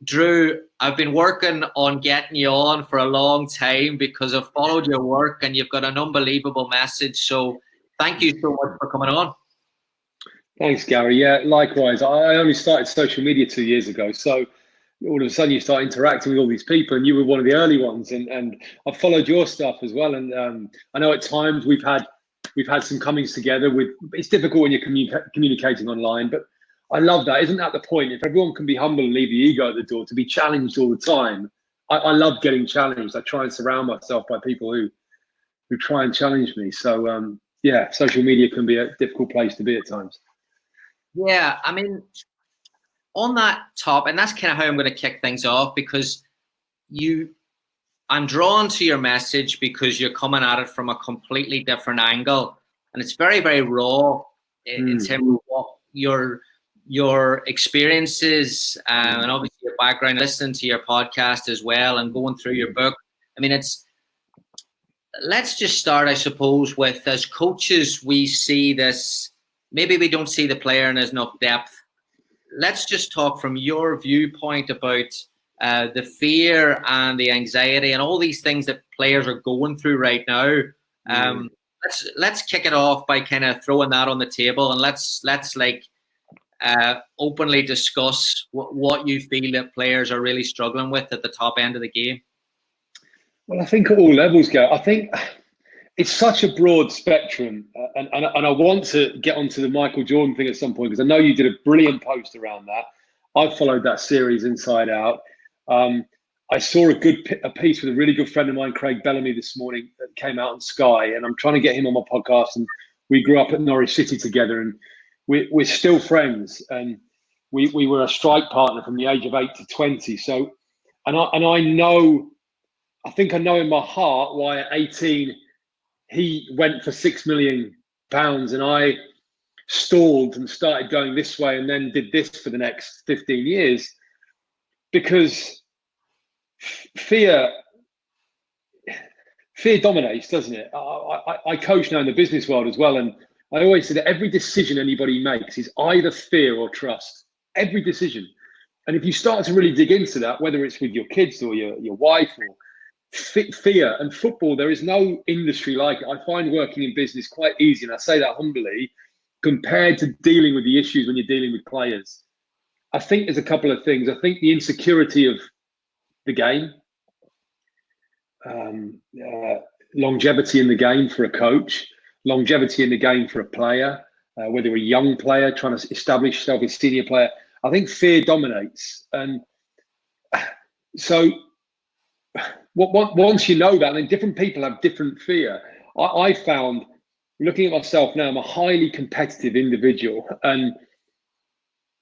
Drew, I've been working on getting you on for a long time because I've followed your work and you've got an unbelievable message. So thank you so much for coming on. Thanks, Gary. Yeah, likewise. I only started social media 2 years ago. So all of a sudden you start interacting with all these people, and you were one of the early ones. And I've followed your stuff as well. And I know at times we've had some comings together. It's difficult when you're communicating online, but I love that. Isn't that the point? If everyone can be humble and leave the ego at the door, to be challenged all the time. I love getting challenged. I try and surround myself by people who try and challenge me. So yeah, social media can be a difficult place to be at times. Yeah, I mean, on that top, and that's kind of how I'm going to kick things off, because I'm drawn to your message because you're coming at it from a completely different angle, and it's very, very raw in terms of what your experiences and obviously your background, listening to your podcast as well and going through your book. I mean, let's just start, I suppose, with, as coaches, we see this, maybe we don't see the player in enough depth. Let's just talk from your viewpoint about the fear and the anxiety and all these things that players are going through right now. Let's kick it off by kind of throwing that on the table, and let's openly discuss what you feel that players are really struggling with at the top end of the game. Well, I think at all levels, Gary. I think it's such a broad spectrum, and I want to get onto the Michael Jordan thing at some point, because I know you did a brilliant post around that. I've followed that series inside out. I saw a piece with a really good friend of mine, Craig Bellamy, this morning that came out on Sky, and I'm trying to get him on my podcast. And we grew up at Norwich City together, and we're still friends. And we were a strike partner from the age of 8 to 20. So, and I think I know in my heart why at 18 he went for £6 million, and I stalled and started going this way and then did this for the next 15 years, because fear dominates, doesn't it? I coach now in the business world as well, and I always say that every decision anybody makes is either fear or trust. Every decision. And if you start to really dig into that, whether it's with your kids or your wife or fear and football, there is no industry like it. I find working in business quite easy, and I say that humbly, compared to dealing with the issues when you're dealing with players. I think there's a couple of things. I think the insecurity of the game, longevity in the game for a coach, longevity in the game for a player, whether a young player trying to establish yourself as a senior player. I think fear dominates. And so once you know that, then different people have different fear. I found, looking at myself now, I'm a highly competitive individual. And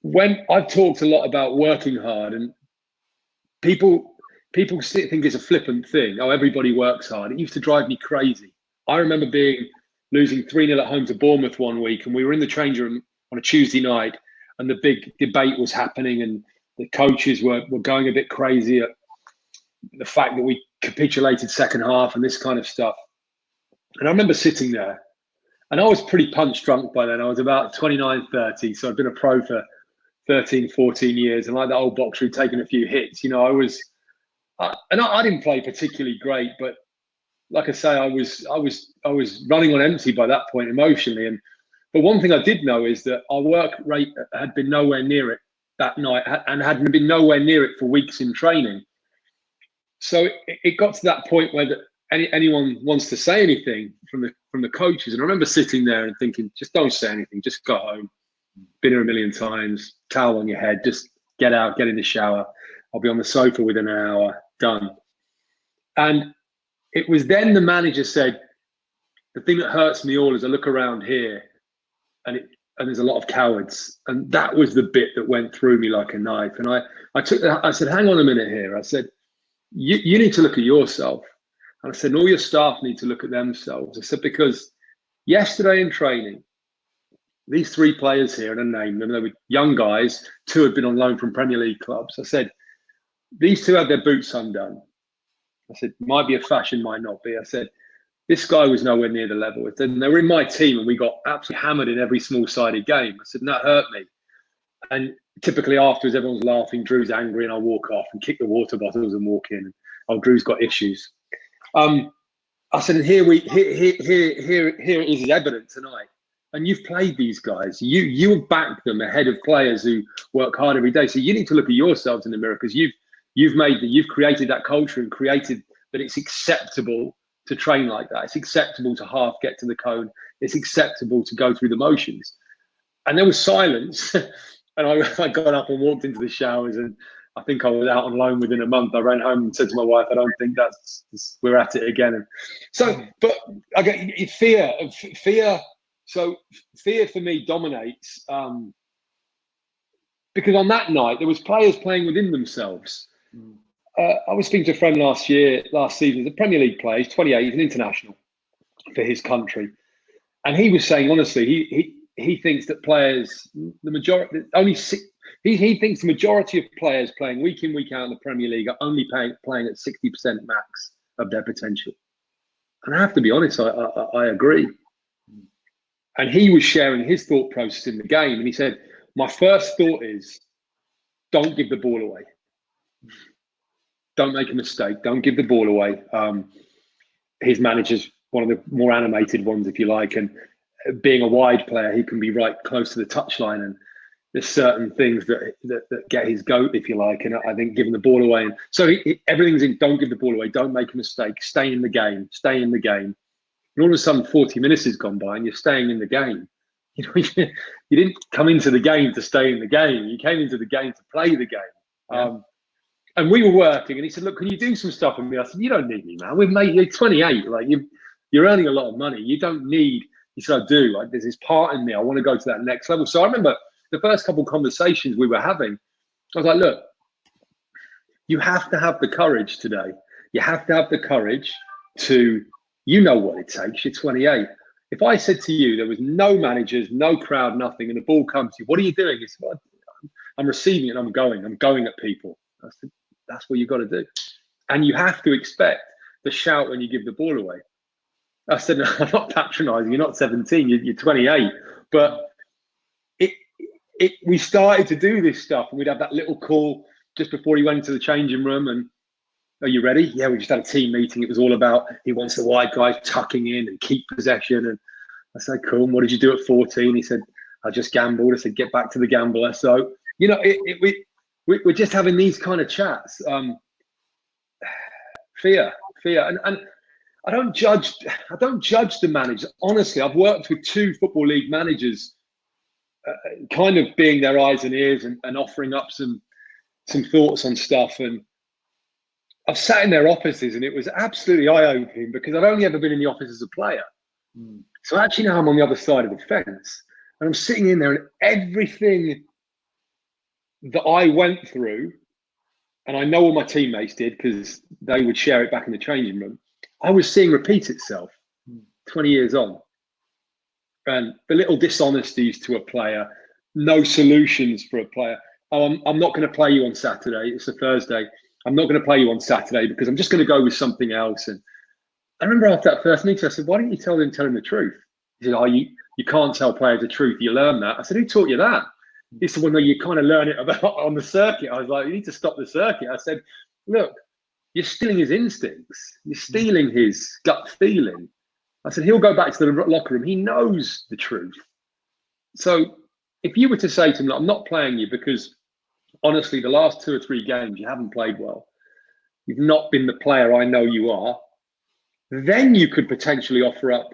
when I've talked a lot about working hard, and people think it's a flippant thing. Oh, everybody works hard. It used to drive me crazy. I remember losing 3-0 at home to Bournemouth one week, and we were in the change room on a Tuesday night, and the big debate was happening, and the coaches were going a bit crazy at the fact that we capitulated second half and this kind of stuff. And I remember sitting there, and I was pretty punch drunk by then. I was about 29, 30, so I'd been a pro for 13, 14 years, and like that old boxer who'd taken a few hits, I didn't play particularly great, but like I say, I was running on empty by that point emotionally. But one thing I did know is that our work rate had been nowhere near it that night, and had been nowhere near it for weeks in training. So it got to that point where anyone wants to say anything from the coaches. And I remember sitting there and thinking, just don't say anything, just go home. Been here a million times, towel on your head, just get out, get in the shower. I'll be on the sofa within an hour, done. And it was then the manager said, the thing that hurts me all is I look around here and there's a lot of cowards. And that was the bit that went through me like a knife. And I said, hang on a minute here. I said, you need to look at yourself. And I said, and all your staff need to look at themselves. I said, because yesterday in training, these 3 players here, and I named them, they were young guys, 2 had been on loan from Premier League clubs. I said, these 2 had their boots undone. I said, might be a fashion, might not be. I said, this guy was nowhere near the level. And they were in my team, and we got absolutely hammered in every small-sided game. I said, and that hurt me. And typically afterwards, everyone's laughing, Drew's angry, and I walk off and kick the water bottles and walk in. Oh, Drew's got issues. I said, and here it is as evidence tonight. And you've played these guys. You have backed them ahead of players who work hard every day. So you need to look at yourselves in the mirror, because you've created that culture and created that it's acceptable to train like that. It's acceptable to half get to the cone. It's acceptable to go through the motions. And there was silence. And I got up and walked into the showers, and I think I was out on loan within a month. I ran home and said to my wife, I don't think we're at it again. And so, but I get fear. So fear for me dominates, because on that night, there was players playing within themselves. I was speaking to a friend last season, the Premier League player, he's 28, he's an international for his country. And he was saying, honestly, he thinks that players, he thinks the majority of players playing week in, week out in the Premier League are only playing at 60% max of their potential. And I have to be honest, I agree. And he was sharing his thought process in the game. And he said, my first thought is, don't give the ball away. Don't make a mistake. Don't give the ball away. His manager's one of the more animated ones, if you like. And being a wide player, he can be right close to the touchline. And there's certain things that get his goat, if you like. And I think giving the ball away. And so everything's in, don't give the ball away. Don't make a mistake. Stay in the game. Stay in the game. And all of a sudden, 40 minutes has gone by and you're staying in the game. You know, you didn't come into the game to stay in the game. You came into the game to play the game. Yeah. And we were working, and he said, look, can you do some stuff with me? I said, you don't need me, man. You're 28. Like, you're earning a lot of money. You don't need. He said, I do. Like, there's this part in me. I want to go to that next level. So I remember the first couple of conversations we were having, I was like, look, you have to have the courage today. You have to have the courage to, you know what it takes. You're 28. If I said to you, there was no managers, no crowd, nothing, and the ball comes to you, what are you doing? He said, well, I'm receiving it and I'm going at people. I said, that's what you got to do. And you have to expect the shout when you give the ball away. I said, no, I'm not patronizing. You're not 17, you're 28. But we started to do this stuff, and we'd have that little call just before he went into the changing room. And, are you ready? Yeah, we just had a team meeting. It was all about, he wants the wide guys tucking in and keep possession. And I said, cool. And what did you do at 14? He said, I just gambled. I said, get back to the gambler. So, you know, we're just having these kind of chats. Fear. And I don't judge the managers. Honestly, I've worked with 2 Football League managers, kind of being their eyes and ears and offering up some thoughts on stuff. And I've sat in their offices, and it was absolutely eye-opening, because I've only ever been in the office as a player. So actually now I'm on the other side of the fence, and I'm sitting in there, and everything that I went through, and I know all my teammates did because they would share it back in the changing room, I was seeing repeat itself 20 years on. And the little dishonesties to a player, no solutions for a player. Oh, I'm not going to play you on Saturday. It's a Thursday. I'm not going to play you on Saturday because I'm just going to go with something else. And I remember after that first meeting, I said, why don't you tell him the truth? He said, oh, you can't tell players the truth. You learn that. I said, who taught you that? He said, well, no, you kind of learn it about on the circuit. I was like, you need to stop the circuit. I said, look, you're stealing his instincts. You're stealing his gut feeling. I said, he'll go back to the locker room. He knows the truth. So if you were to say to him, I'm not playing you because honestly, the last 2 or 3 games, you haven't played well. You've not been the player I know you are. Then you could potentially offer up,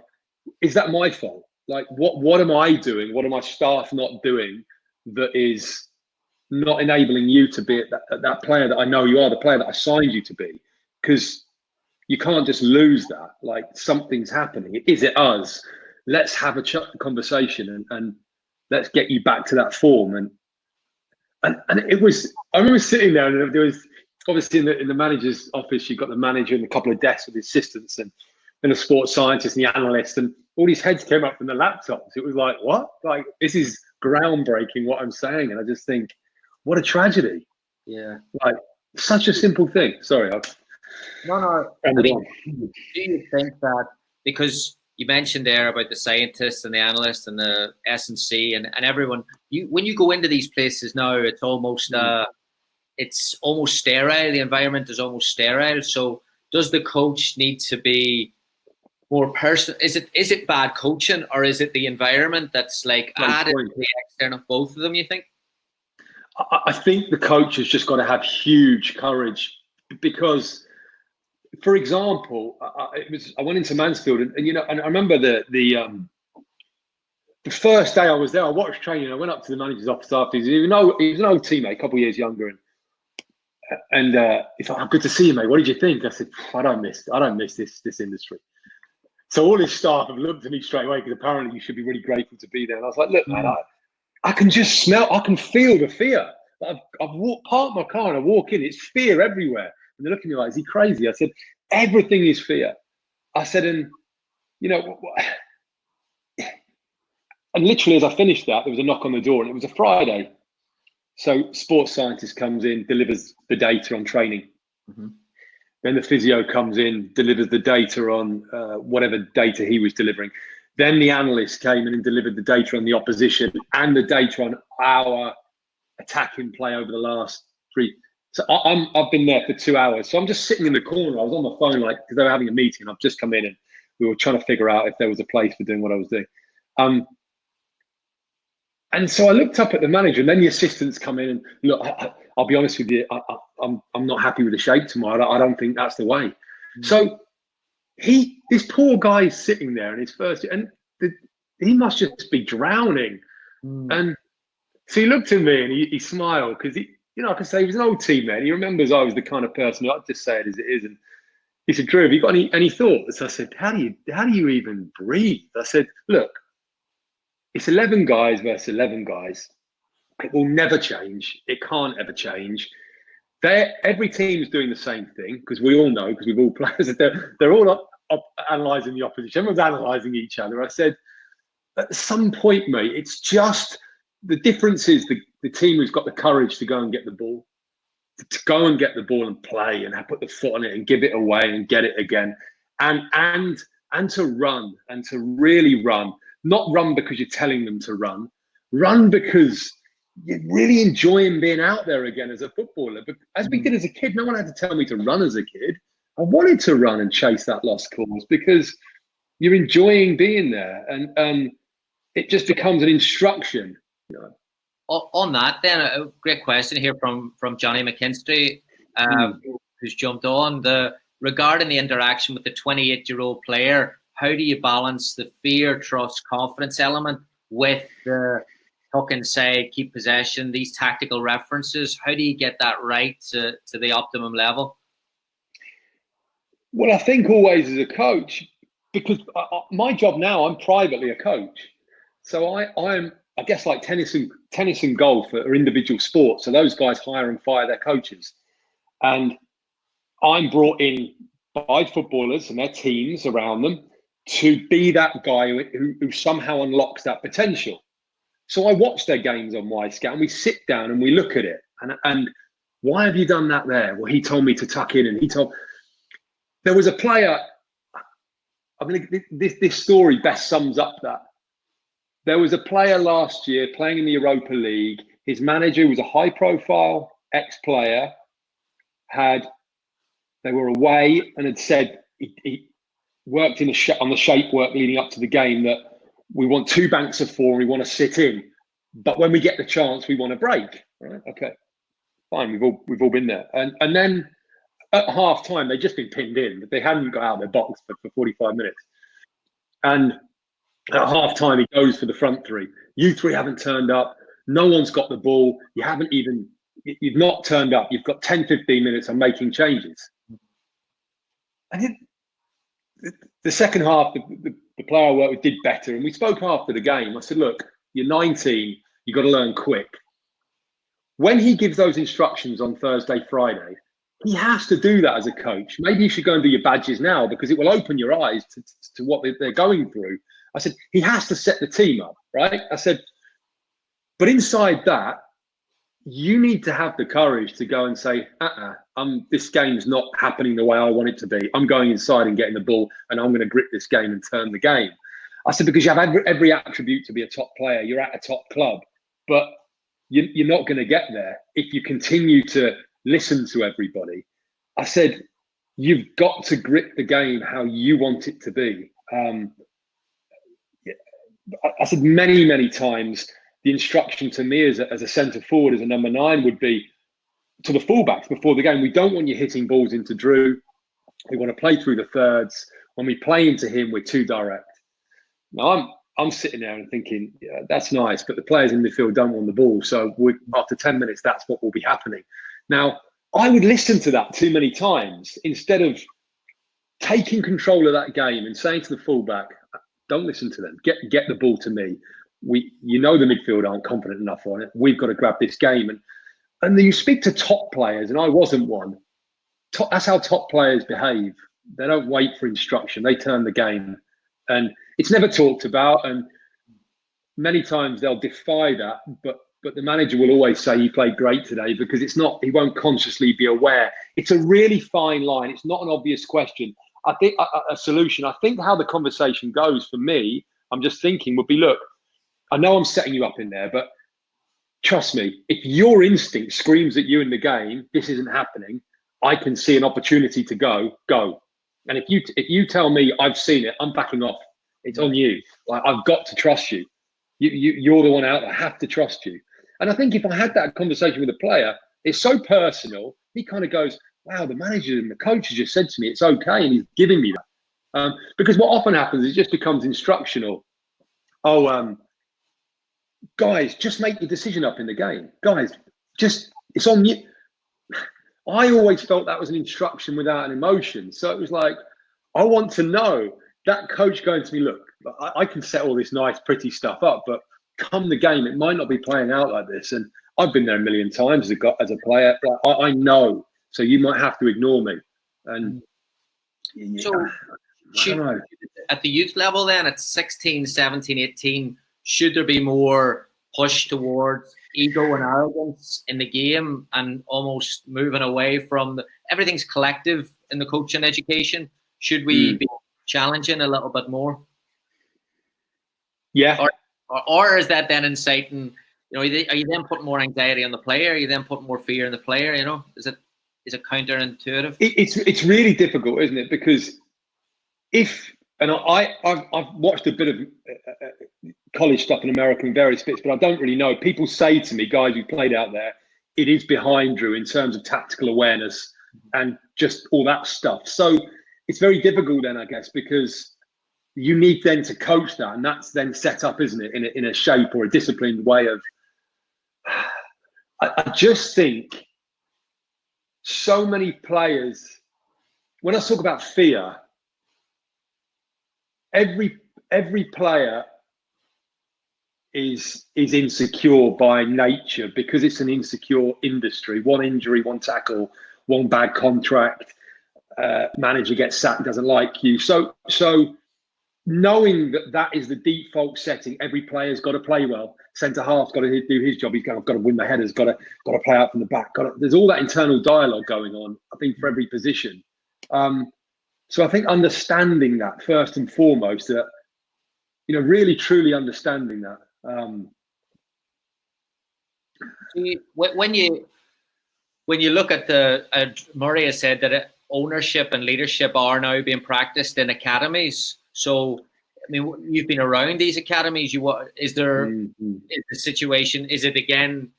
is that my fault? Like, what am I doing? What are my staff not doing that is not enabling you to be that player that I know you are, the player that I signed you to be? Because you can't just lose that. Like, something's happening. Is it us? Let's have a conversation and let's get you back to that form. And it was, I remember sitting there, and there was obviously in the manager's office, you've got the manager and a couple of desks with the assistants and a sports scientist and the analyst, and all these heads came up from the laptops. It was like, what? Like, this is groundbreaking what I'm saying. And I just think, what a tragedy. Yeah. Like, such a simple thing. Sorry. No. I mean, do you think that, because you mentioned there about the scientists and the analysts and the S&C and everyone. When you go into these places now, it's almost sterile. The environment is almost sterile. So does the coach need to be more personal? Is it bad coaching, or is it the environment that's like added to the external, both of them, you think? I think the coach has just got to have huge courage, because, for example, I went into Mansfield and I remember the first day I was there, I watched training. I went up to the manager's office after. He was an old teammate, a couple of years younger, and he's like, "Oh, good to see you, mate. What did you think?" I said, "I don't miss this industry." So all his staff have looked at me straight away, because apparently you should be really grateful to be there. And I was like, "Look, man, I can just smell, I can feel the fear. I've parked my car and I walk in, it's fear everywhere." And they're looking at me like, "Is he crazy?" I said, "Everything is fear." I said, and literally as I finished that, there was a knock on the door, and it was a Friday. So sports scientist comes in, delivers the data on training. Mm-hmm. Then the physio comes in, delivers the data on whatever data he was delivering. Then the analyst came in and delivered the data on the opposition and the data on our attacking play over the last 3. So I've been there for 2 hours. So I'm just sitting in the corner. I was on my phone, because they were having a meeting. I've just come in and we were trying to figure out if there was a place for doing what I was doing. And so I looked up at the manager, and then the assistants come in and look. I'll be honest with you, I'm not happy with the shape tomorrow. I don't think that's the way. Mm. So this poor guy is sitting there in his first, and he must just be drowning. Mm. And so he looked at me and he smiled, because I can say he was an old teammate. He remembers I was the kind of person I'd just say it as it is. And he said, "Drew, have you got any thoughts?" I said, "How do you even breathe?" I said, "Look, it's 11 guys versus 11 guys. It will never change. It can't ever change. Every team's doing the same thing, because we all know, because we've all players, they're all up analysing the opposition. Everyone's analysing each other." I said, "At some point, mate, it's just the difference is the team who's got the courage to go and get the ball, to go and get the ball and play and put the foot on it and give it away and get it again, and to run, and to really run. Not run because you're telling them to run because you're really enjoying being out there again as a footballer. But as we did as a kid, no one had to tell me to run as a kid. I wanted to run and chase that lost cause, because you're enjoying being there, and it just becomes an instruction." On that, then, a great question here from Johnny McKinstry, who's jumped on regarding the interaction with the 28-year-old player. How do you balance the fear, trust, confidence element with the tuck inside, keep possession, these tactical references? How do you get that right to the optimum level? Well, I think always as a coach, because my job now, I'm privately a coach. So I'm, I guess, like tennis and golf are individual sports. So those guys hire and fire their coaches. And I'm brought in by footballers and their teams around them to be that guy who somehow unlocks that potential. So I watch their games on Scout, and we sit down and we look at it. And why have you done that there? Well, he told me to tuck in, and there was a player. I mean, this story best sums up that. There was a player last year playing in the Europa League. His manager was a high-profile ex-player. They were away and had said he worked on the shape work leading up to the game that we want 2 banks of 4 and we want to sit in, but when we get the chance, we want to break. Right? Okay, fine. We've all been there. And then at half time, they'd just been pinned in, but they hadn't got out of their box for 45 minutes. And at half time, he goes for the front 3. You 3 haven't turned up. No one's got the ball. You've not turned up. You've got 10, 15 minutes on making changes. And the second half, the player I worked with did better. And we spoke after the game. I said, "Look, you're 19. You've got to learn quick." When he gives those instructions on Thursday, Friday, he has to do that as a coach. Maybe you should go and do your badges now, because it will open your eyes to what they're going through. I said, he has to set the team up, right? I said, but inside that, you need to have the courage to go and say, this game's not happening the way I want it to be. I'm going inside and getting the ball, and I'm going to grip this game and turn the game. I said, because you have every attribute to be a top player. You're at a top club, but you're not going to get there if you continue to listen to everybody. I said, you've got to grip the game how you want it to be. I said many, many times, the instruction to me as a centre forward, as a number 9, would be to the fullbacks before the game. We don't want you hitting balls into Drewe. We want to play through the thirds. When we play into him, we're too direct. Now, I'm sitting there and thinking, yeah, that's nice, but the players in midfield don't want the ball. So after 10 minutes, that's what will be happening. Now, I would listen to that too many times instead of taking control of that game and saying to the fullback, don't listen to them. Get the ball to me. The midfield aren't confident enough on it. We've got to grab this game. And then you speak to top players, and I wasn't one. That's how top players behave. They don't wait for instruction. They turn the game. And it's never talked about. And many times they'll defy that. But the manager will always say, you played great today, because he won't consciously be aware. It's a really fine line. It's not an obvious question. I think a solution, I think how the conversation goes for me, I'm just thinking would be, look, I know I'm setting you up in there, but trust me, if your instinct screams at you in the game, this isn't happening, I can see an opportunity to go. And if you tell me I've seen it, I'm backing off. It's on you. Like, I've got to trust you. You're the one out. I have to trust you. And I think if I had that conversation with a player, it's so personal. He kind of goes, wow, the manager and the coach has just said to me, it's okay. And he's giving me that. Because what often happens is it just becomes instructional. Guys, just make your decision up in the game. Guys, it's on you. I always felt that was an instruction without an emotion. So it was like, I want to know that coach going to me, look, I can set all this nice, pretty stuff up, but come the game, it might not be playing out like this. And I've been there a million times as a player. I know. So you might have to ignore me. And so at the youth level then, at 16, 17, 18, should there be more push towards ego and arrogance in the game and almost moving away from everything's collective in the coaching education? Should we be challenging a little bit more? Yeah. Or is that then inciting, are you then putting more anxiety on the player? Are you then putting more fear in the player? Is it counterintuitive? It's really difficult, isn't it? Because I've watched a bit of college stuff in America and various bits, but I don't really know. People say to me, guys who played out there, it is behind Drewe in terms of tactical awareness and just all that stuff. So it's very difficult then, I guess, because you need then to coach that, and that's then set up, isn't it, in a shape or a disciplined way of. I just think so many players. When I talk about fear, every player is insecure by nature because it's an insecure industry. One injury, one tackle, one bad contract, manager gets sacked, doesn't like you. So knowing that is the default setting, every player's got to play well. Centre half's got to do his job. He's got to win the headers. Got to play out from the back. There's all that internal dialogue going on, I think, for every position. So I think understanding that first and foremost, that really truly understanding that. When you look at Murray has said that ownership and leadership are now being practiced in academies. So, I mean, you've been around these academies. Is the situation? Is it again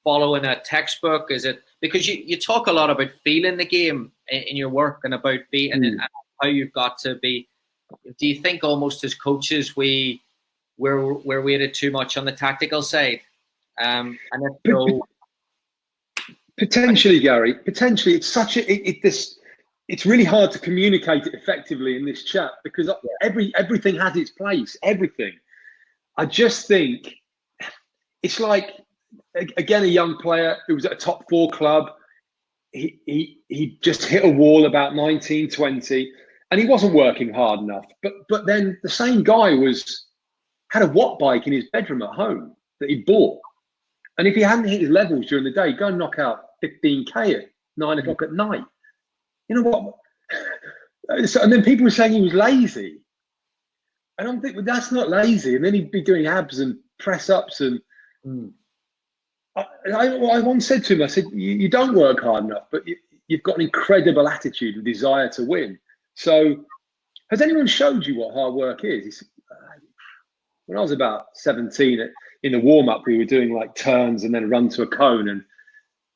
following a textbook? Is it because you talk a lot about feeling the game in your work and about being and how you've got to be? Do you think almost as coaches we're weighted too much on the tactical side? And if so, potentially, Gary. Potentially, it's such it's really hard to communicate it effectively in this chat because everything has its place. Everything. I just think it's like, again, a young player who was at a top 4 club. He just hit a wall about 19, 20, and he wasn't working hard enough. But then the same guy had a watt bike in his bedroom at home that he bought. And if he hadn't hit his levels during the day, go and knock out 15K at 9 o'clock at night. You know what? So, and then people were saying he was lazy. And I'm thinking, well, that's not lazy. And then he'd be doing abs and press ups. And I once said to him, I said, you don't work hard enough, but you've got an incredible attitude and desire to win. So has anyone showed you what hard work is? He said, when I was about 17, in the warm-up, we were doing like turns and then run to a cone. And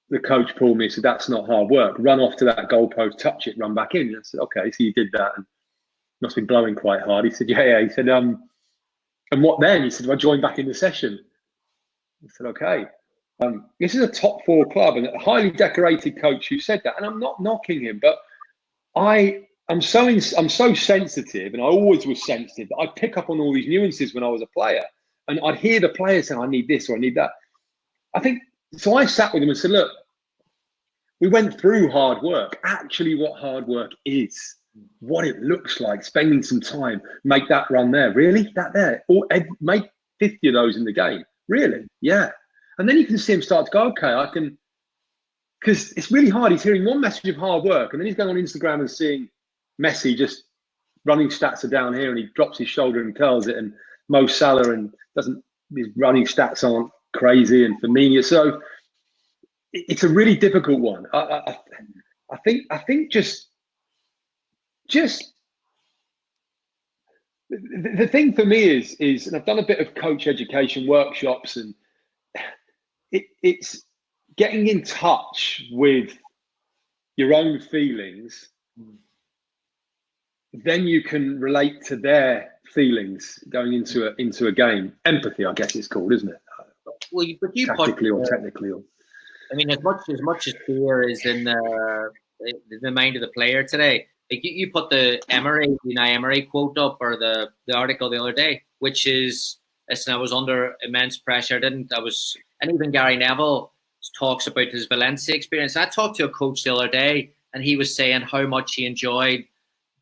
the coach pulled me and said, that's not hard work. Run off to that goalpost, touch it, run back in. And I said, okay, so you did that. And must have been blowing quite hard. He said, yeah. He said, and what then? He said, well, I joined back in the session. I said, okay. This is a top 4 club and a highly decorated coach who said that. And I'm not knocking him, but I'm so sensitive, and I always was sensitive, that I'd pick up on all these nuances when I was a player. And I'd hear the players saying, I need this or I need that. I think, so I sat with him and said, look, we went through hard work, actually what hard work is, what it looks like, spending some time, make that run there. Really? That there? Or make 50 of those in the game. Really? Yeah. And then you can see him start to go, okay, I can, because it's really hard. He's hearing one message of hard work, and then he's going on Instagram and seeing Messi just running stats are down here, and he drops his shoulder and curls it, and Mo Salah and his running stats aren't crazy, and Firmino. So it's a really difficult one. I think just the thing for me is, and I've done a bit of coach education workshops, and it's getting in touch with your own feelings. Then you can relate to their feelings going into a game. Empathy, I guess it's called, isn't it? Well, but you tactically or technically. I mean, as much as fear is in the mind of the player today, like you put the Unai Emery quote up, or the article the other day, which is, listen, I was under immense pressure. And even Gary Neville talks about his Valencia experience. I talked to a coach the other day, and he was saying how much he enjoyed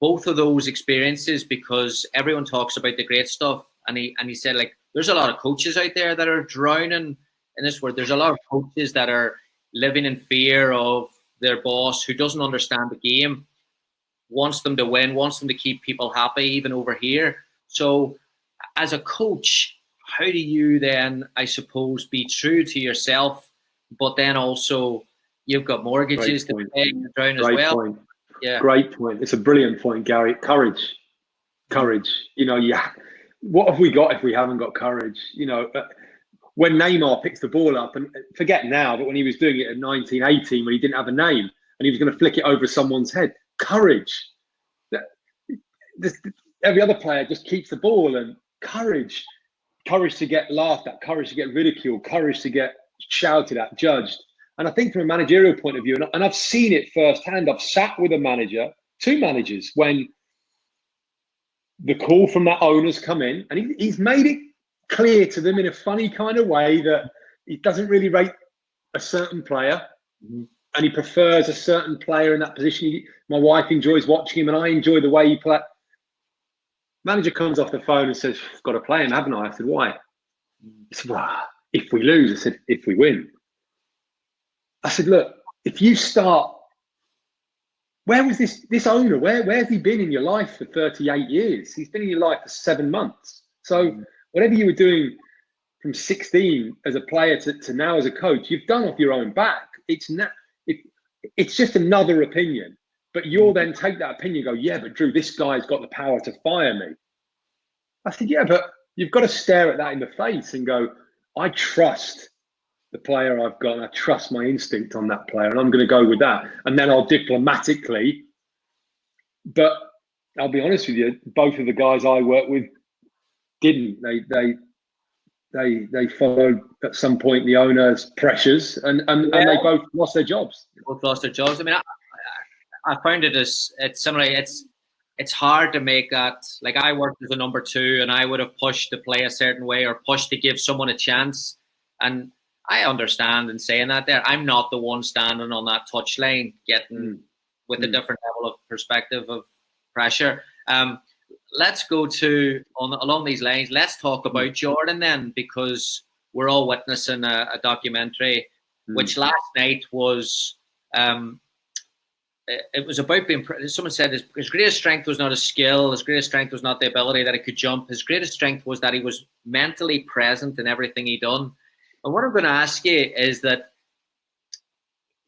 both of those experiences, because everyone talks about the great stuff, and he said, like, there's a lot of coaches out there that are drowning in this world. There's a lot of coaches that are living in fear of their boss, who doesn't understand the game, wants them to win, wants them to keep people happy, even over here. So as a coach, how do you then, I suppose, be true to yourself, but then also you've got mortgages to pay and drown as well? Point. Yeah. Great point. It's a brilliant point, Gary. Courage. You know, what have we got if we haven't got courage? You know, when Neymar picks the ball up, and forget now, but when he was doing it at 19, 18, when he didn't have a name and he was going to flick it over someone's head, courage. Every other player just keeps the ball, and courage to get laughed at, courage to get ridiculed, courage to get shouted at, judged. And I think from a managerial point of view, and I've seen it firsthand, I've sat with two managers, when the call from that owner's come in, and he's made it clear to them in a funny kind of way that he doesn't really rate a certain player, and he prefers a certain player in that position. My wife enjoys watching him, and I enjoy the way he plays. Manager comes off the phone and says, I've got to play him, haven't I? I said, why? He said, well, if we lose. I said, if we win. I said, look, if you start, where was this owner? Where has he been in your life for 38 years? He's been in your life for 7 months. So whatever you were doing from 16 as a player to now as a coach, you've done off your own back. It's just another opinion. But you'll then take that opinion and go, yeah, but Drew, this guy's got the power to fire me. I said, yeah, but you've got to stare at that in the face and go, I trust the player I've got, and I trust my instinct on that player, and I'm going to go with that. And then I'll diplomatically, but I'll be honest with you, both of the guys I work with didn't. They followed at some point the owner's pressures, and they both lost their jobs. Both lost their jobs. I mean, I found it's similar. It's hard to make that. Like, I worked as a number 2, and I would have pushed to play a certain way, or pushed to give someone a chance. And I understand in saying that there, I'm not the one standing on that touchline getting with a different level of perspective of pressure. Let's go to, along these lines, let's talk about Jordan then, because we're all witnessing a documentary, which last night was. It was about being. Someone said his greatest strength was not his skill. His greatest strength was not the ability that he could jump. His greatest strength was that he was mentally present in everything he done. And what I'm going to ask you is that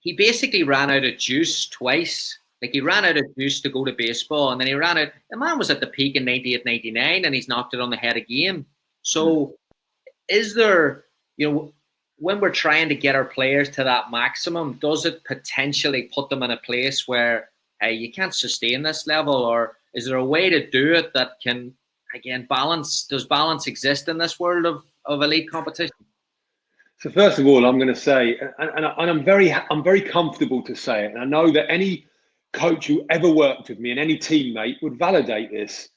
he basically ran out of juice twice. Like, he ran out of juice to go to baseball, and then he ran out. The man was at the peak in 98, 99, and he's knocked it on the head again. So, is there, when we're trying to get our players to that maximum, does it potentially put them in a place where, hey, you can't sustain this level? Or is there a way to do it that can, again, balance? Does balance exist in this world of elite competition? So first of all, I'm going to say, and I'm very comfortable to say it, and I know that any coach who ever worked with me and any teammate would validate this.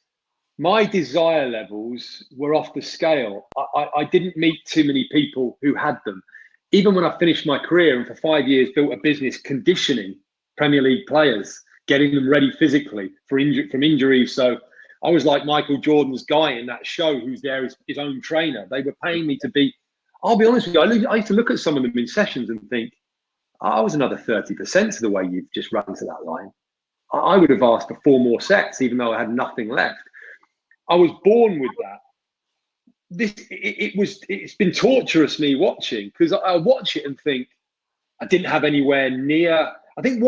My desire levels were off the scale. I didn't meet too many people who had them. Even when I finished my career and for 5 years built a business conditioning Premier League players, getting them ready physically from injuries. So I was like Michael Jordan's guy in that show who's there as his own trainer. They were paying me to be, I'll be honest with you, I used to look at some of them in sessions and think, I was another 30% to the way you've just run to that line. I would have asked for 4 more sets, even though I had nothing left. I was born with that. It's been torturous me watching, because I watch it and think I didn't have anywhere near. I think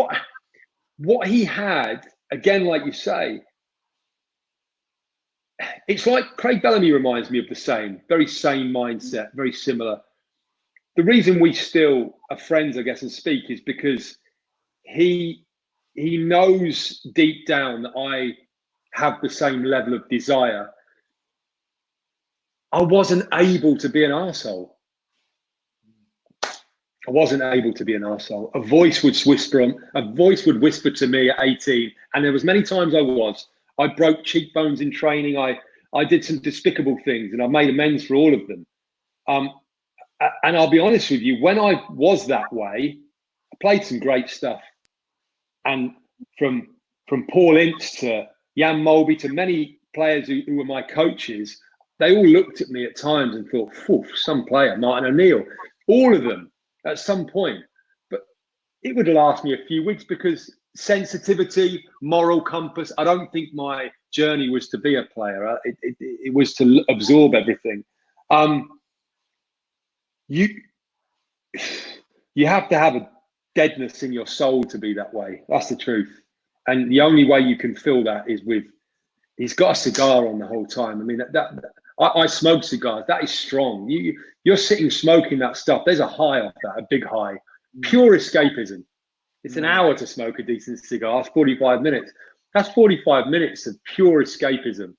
what he had, again, like you say, it's like Craig Bellamy reminds me of the very same mindset, very similar. The reason we still are friends, I guess, and speak is because he knows deep down that I have the same level of desire. I wasn't able to be an arsehole. I wasn't able to be an arsehole. A voice would whisper to me at 18, and there was many times I broke cheekbones in training. I did some despicable things, and I made amends for all of them. And I'll be honest with you, when I was that way, I played some great stuff. And from Paul Ince to Jan Molby to many players who were my coaches, they all looked at me at times and thought, some player, Martin O'Neill, all of them at some point. But it would last me a few weeks, because sensitivity, moral compass, I don't think my journey was to be a player. It was to absorb everything. You have to have a deadness in your soul to be that way. That's the truth. And the only way you can feel that is with, he's got a cigar on the whole time. I mean, I smoke cigars. That is strong. You're sitting smoking that stuff. There's a high off that, a big high. Pure escapism. It's an hour to smoke a decent cigar. It's 45 minutes. That's 45 minutes of pure escapism.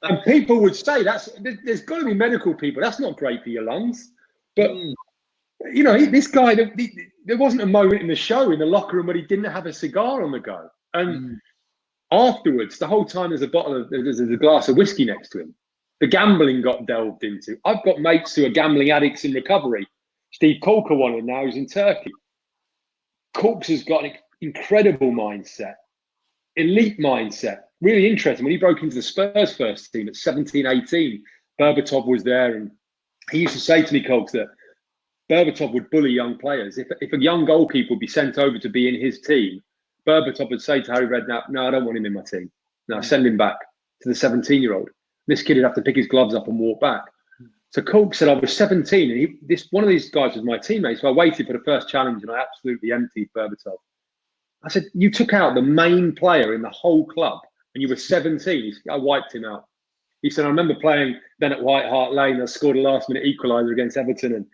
And people would say there's got to be medical people. That's not great for your lungs. But this guy, there wasn't a moment in the show in the locker room where he didn't have a cigar on the go. And afterwards, the whole time there's a glass of whiskey next to him. The gambling got delved into. I've got mates who are gambling addicts in recovery. Steve Colker, one of them now, who's in Turkey. Corks has got an incredible mindset, elite mindset. Really interesting. When he broke into the Spurs first team at 17, 18, Berbatov was there, and he used to say to me, Colks, that Berbatov would bully young players. If a young goalkeeper would be sent over to be in his team, Berbatov would say to Harry Redknapp, no, I don't want him in my team. No, send him back to the 17-year-old. This kid would have to pick his gloves up and walk back. So Colk said I was 17, and one of these guys was my teammate. So I waited for the first challenge, and I absolutely emptied Berbatov. I said, you took out the main player in the whole club, and you were 17. I wiped him out. He said, I remember playing then at White Hart Lane. I scored a last-minute equaliser against Everton, and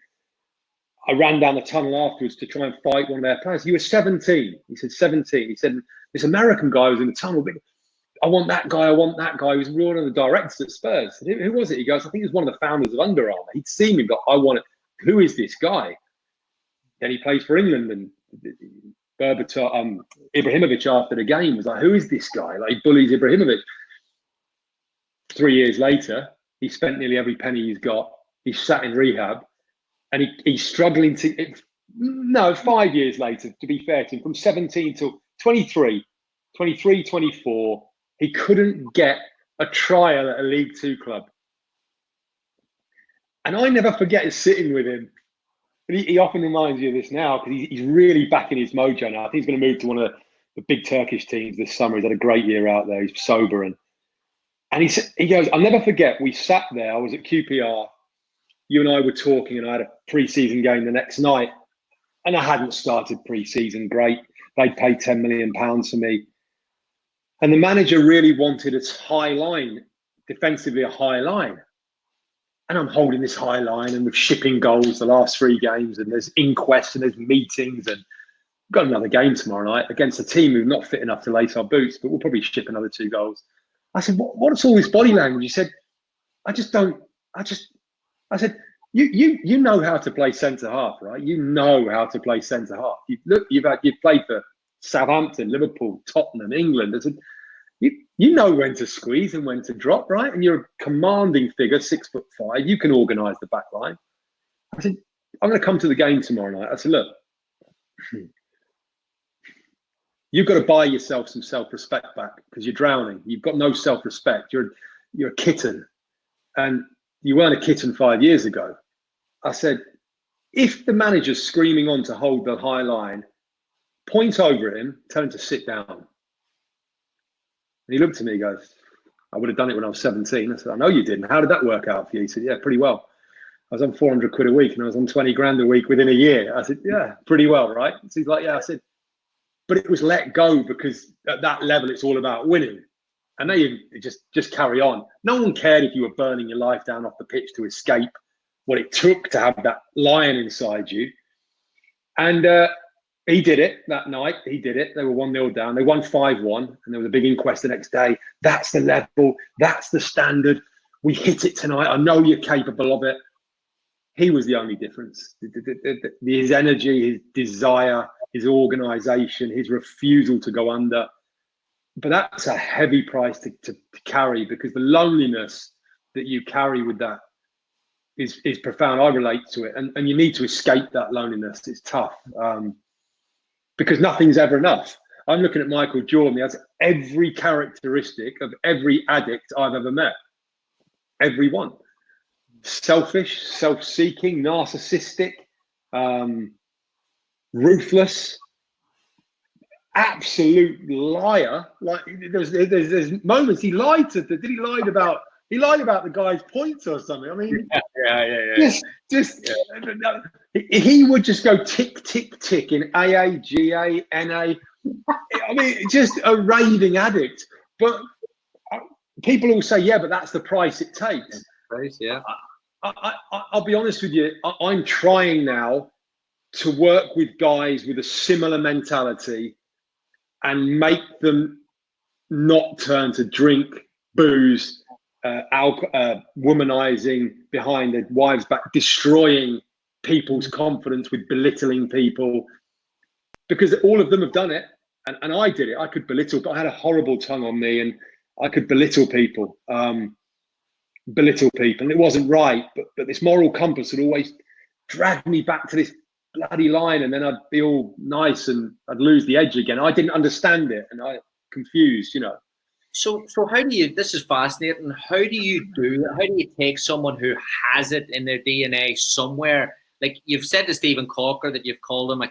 I ran down the tunnel afterwards to try and fight one of their players. You were 17. He said, 17. He said, this American guy was in the tunnel. I want that guy. I want that guy. He was one of the directors at Spurs. Who was it? He goes, I think he was one of the founders of Under Armour. He'd seen me, but I want it. Who is this guy? Then he plays for England, and Berbatov, Ibrahimovic after the game was like, who is this guy? Like, he bullies Ibrahimovic. 3 years later, he spent nearly every penny he's got. He's sat in rehab, and he's struggling to. No, 5 years later, to be fair to him, from 17 to 23, 24, he couldn't get a trial at a League Two club. And I never forget sitting with him. And he often reminds you of this now because he's really back in his mojo now. I think he's going to move to one of the big Turkish teams this summer. He's had a great year out there. He's sober. And he goes, I'll never forget, we sat there. I was at QPR. You and I were talking, and I had a pre-season game the next night. And I hadn't started pre-season great. They'd paid £10 million for me. And the manager really wanted a high line, defensively a high line. And I'm holding this high line and we're shipping goals the last 3 games, and there's inquests and there's meetings, and we've got another game tomorrow night against a team who's not fit enough to lace our boots, but we'll probably ship another 2 goals. I said, what's all this body language? He said, I said, you know how to play centre half, right? You know how to play centre half. You've played for Southampton, Liverpool, Tottenham, England. I said, you know when to squeeze and when to drop, right? And you're a commanding figure, 6'5". You can organise the back line. I said, I'm going to come to the game tomorrow night. I said, look, you've got to buy yourself some self-respect back because you're drowning. You've got no self-respect. You're a kitten, and you weren't a kitten 5 years ago. I said, if the manager's screaming on to hold the high line, point over at him, tell him to sit down. And he looked at me, he goes, I would have done it when I was 17. I said, I know you didn't. How did that work out for you? He said, yeah, pretty well. I was on 400 quid a week and I was on 20 grand a week within a year. I said, yeah, pretty well, right? So he's like, yeah. I said, but it was let go because at that level, it's all about winning. And then you just carry on. No one cared if you were burning your life down off the pitch to escape what it took to have that lion inside you. And he did it that night. He did it. They were 1-0 down. They won 5-1. And there was a big inquest the next day. That's the level. That's the standard. We hit it tonight. I know you're capable of it. He was the only difference. His energy, his desire, his organisation, his refusal to go under. But that's a heavy price to carry, because the loneliness that you carry with that is profound. I relate to it. And you need to escape that loneliness. It's tough. Because nothing's ever enough. I'm looking at Michael Jordan. He has every characteristic of every addict I've ever met. Every one. Selfish, self-seeking, narcissistic, ruthless, absolute liar. Like there's moments he lied to. Did he lied about the guy's points or something? I mean, yeah. He would just go tick, tick, tick in AA, GA, NA. I mean, just a raving addict. But people all say, yeah, but that's the price it takes. Yeah. I'll be honest with you. I'm trying now to work with guys with a similar mentality and make them not turn to drink, booze, womanizing behind their wives' back, destroying people's confidence with belittling people, because all of them have done it, and I did it. I could belittle, but I had a horrible tongue on me, and I could belittle people, and it wasn't right. But this moral compass would always drag me back to this bloody line, and then I'd be all nice and I'd lose the edge again. I didn't understand it, and I confused, So how do you, this is fascinating, how do you take someone who has it in their DNA somewhere? Like you've said to Stephen Corker that you've called him a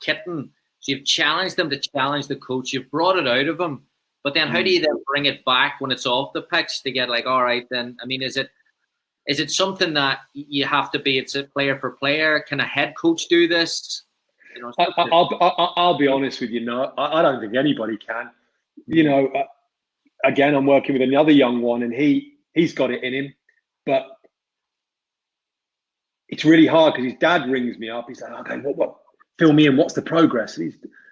kitten. So you've challenged them to challenge the coach. You've brought it out of him. But then how do you then bring it back when it's off the pitch to get like, all right, then, I mean, is it something that you have to be, it's a player for player? Can a head coach do this? I'll be honest with you. No, I don't think anybody can. Again, I'm working with another young one, and he's got it in him, but it's really hard because his dad rings me up. He's like, okay, what? Fill me in. What's the progress?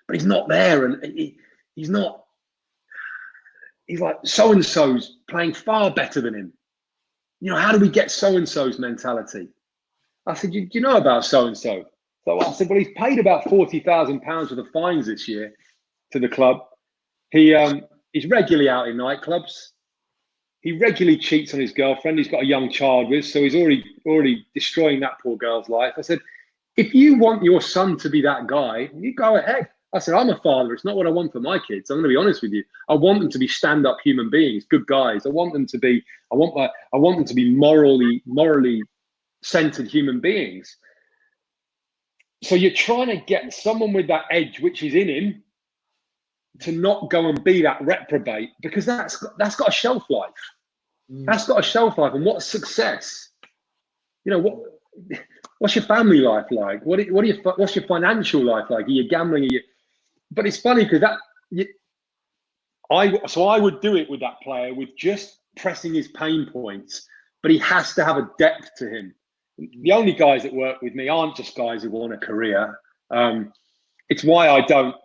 But he's not there, and he's not. He's like, so and so's playing far better than him. How do we get so and so's mentality? I said, you know about so and so? So I said, well, he's paid about £40,000 worth of fines this year to the club. He's regularly out in nightclubs. He regularly cheats on his girlfriend. He's got a young child with, so he's already destroying that poor girl's life. I said, if you want your son to be that guy, you go ahead. I said, I'm a father. It's not what I want for my kids. I'm going to be honest with you. I want them to be stand-up human beings, good guys. I want them to be morally centered human beings. So you're trying to get someone with that edge, which is in him, to not go and be that reprobate, because that's got a shelf life. That's got a shelf life. And what's success? You know, what's your family life like? What's your financial life like? Are you gambling? But it's funny because I would do it with that player with just pressing his pain points, but he has to have a depth to him. The only guys that work with me aren't just guys who want a career. It's why I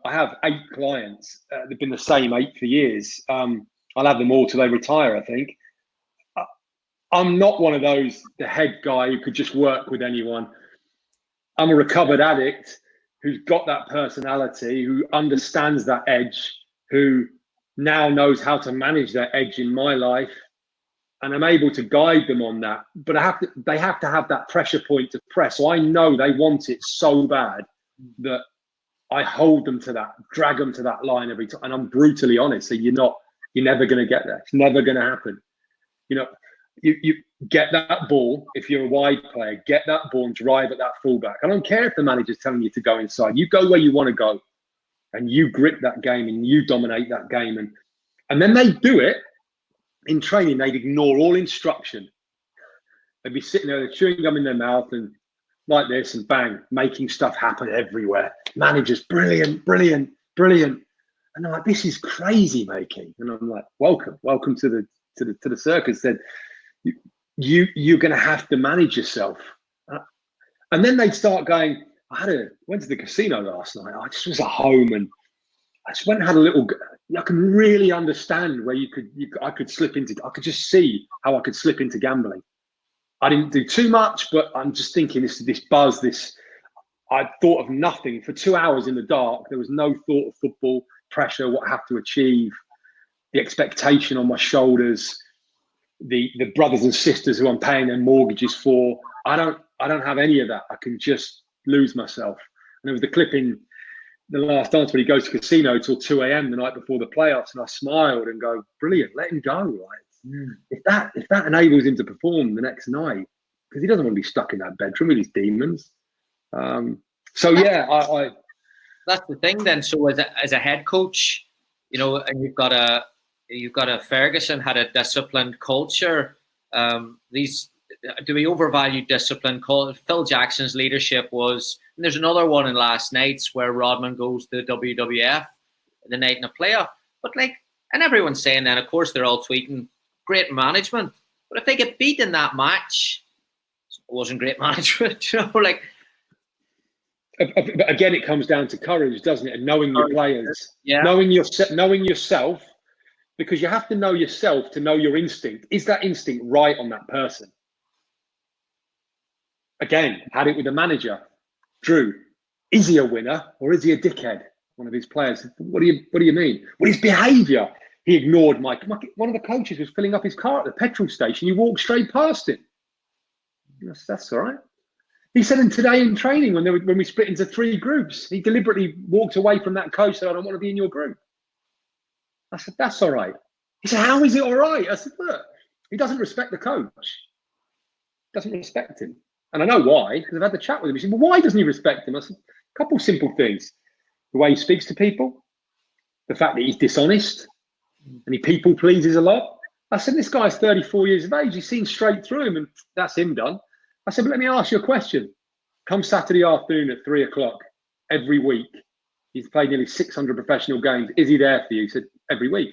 have 8 clients. They've been the same 8 for years. I'll have them all till they retire, I think. I'm not one of those, the head guy who could just work with anyone. I'm a recovered addict who's got that personality, who understands that edge, who now knows how to manage that edge in my life. And I'm able to guide them on that. But they have to have that pressure point to press. So I know they want it so bad that I hold them to that, drag them to that line every time. And I'm brutally honest. So you're never going to get there. It's never going to happen. You know, you get that ball. If you're a wide player, get that ball and drive at that fullback. I don't care if the manager's telling you to go inside. You go where you want to go, and you grip that game and you dominate that game. And then they do it in training. They'd ignore all instruction. They'd be sitting there, chewing gum in their mouth and like this, and bang, making stuff happen everywhere. Managers, brilliant, brilliant, brilliant. And I'm like, this is crazy making. And I'm like, welcome to the circus. Said, you're going to have to manage yourself. And then they'd start going, went to the casino last night. I just was at home and I just went and had a little. I can really understand where I could slip into. I could just see how I could slip into gambling. I didn't do too much, but I'm just thinking this buzz. I thought of nothing for 2 hours in the dark. There was no thought of football, pressure, what I have to achieve, the expectation on my shoulders, the brothers and sisters who I'm paying their mortgages for. I don't have any of that. I can just lose myself. And there was the clip in the last dance when he goes to casino till 2 a.m. the night before the playoffs, and I smiled and go, brilliant, let him go. Right? If that enables him to perform the next night, because he doesn't want to be stuck in that bedroom with his demons. So yeah, I that's the thing then. So as a head coach, you know, and you've got a Ferguson had a disciplined culture. Do we overvalue discipline? Phil Jackson's leadership was, and there's another one in last night's where Rodman goes to the WWF the night in a playoff. But and everyone's saying then, of course, they're all tweeting great management. But if they get beat in that match, it wasn't great management. You know, again, it comes down to courage, doesn't it? And knowing your players, knowing yourself, because you have to know yourself to know your instinct. Is that instinct right on that person? Again, had it with the manager, Drewe. Is he a winner or is he a dickhead? One of his players. What do you mean? Well, his behaviour. He ignored one of the coaches was filling up his car at the petrol station. You walked straight past him. That's all right. He said, and today in training, when we split into 3 groups, he deliberately walked away from that coach. Said, I don't want to be in your group. I said, that's all right. He said, how is it all right? I said, look, he doesn't respect the coach. Doesn't respect him. And I know why, because I've had the chat with him. He said, well, why doesn't he respect him? I said, a couple simple things. The way he speaks to people, the fact that he's dishonest, and he people pleases a lot. I said, this guy's 34 years of age. He's seen straight through him, and that's him done. I said, but let me ask you a question. Come Saturday afternoon at 3 o'clock every week. He's played nearly 600 professional games. Is he there for you? He said, every week.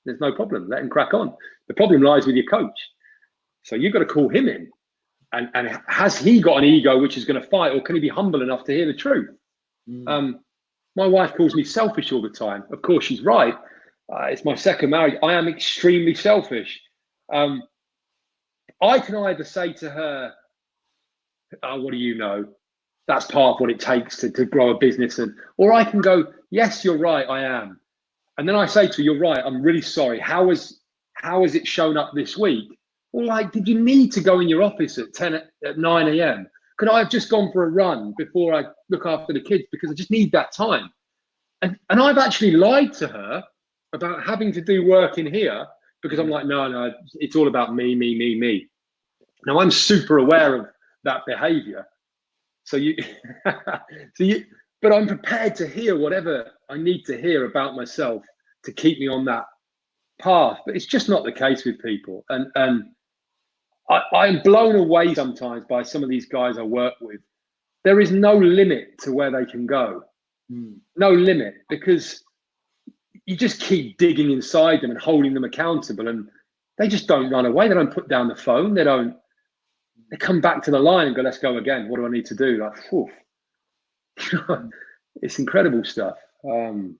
There's no problem. Let him crack on. The problem lies with your coach. So you've got to call him in. And has he got an ego which is going to fight, or can he be humble enough to hear the truth? My wife calls me selfish all the time. Of course, she's right. It's my second marriage. I am extremely selfish. I can either say to her, oh, what do you know? That's part of what it takes to grow a business. Or I can go, yes, you're right, I am. And then I say to her, you're right, I'm really sorry. How has it shown up this week? Well, did you need to go in your office at 9 a.m.? Could I have just gone for a run before I look after the kids? Because I just need that time. And I've actually lied to her about having to do work in here because I'm like, no, it's all about me. Now, I'm super aware of that behavior. So but I'm prepared to hear whatever I need to hear about myself to keep me on that path. But it's just not the case with people. And I'm blown away sometimes by some of these guys I work with. There is no limit to where they can go. No limit, because you just keep digging inside them and holding them accountable, and they just don't run away. They don't put down the phone. They come back to the line and go, let's go again. What do I need to do? Like, whew. It's incredible stuff. You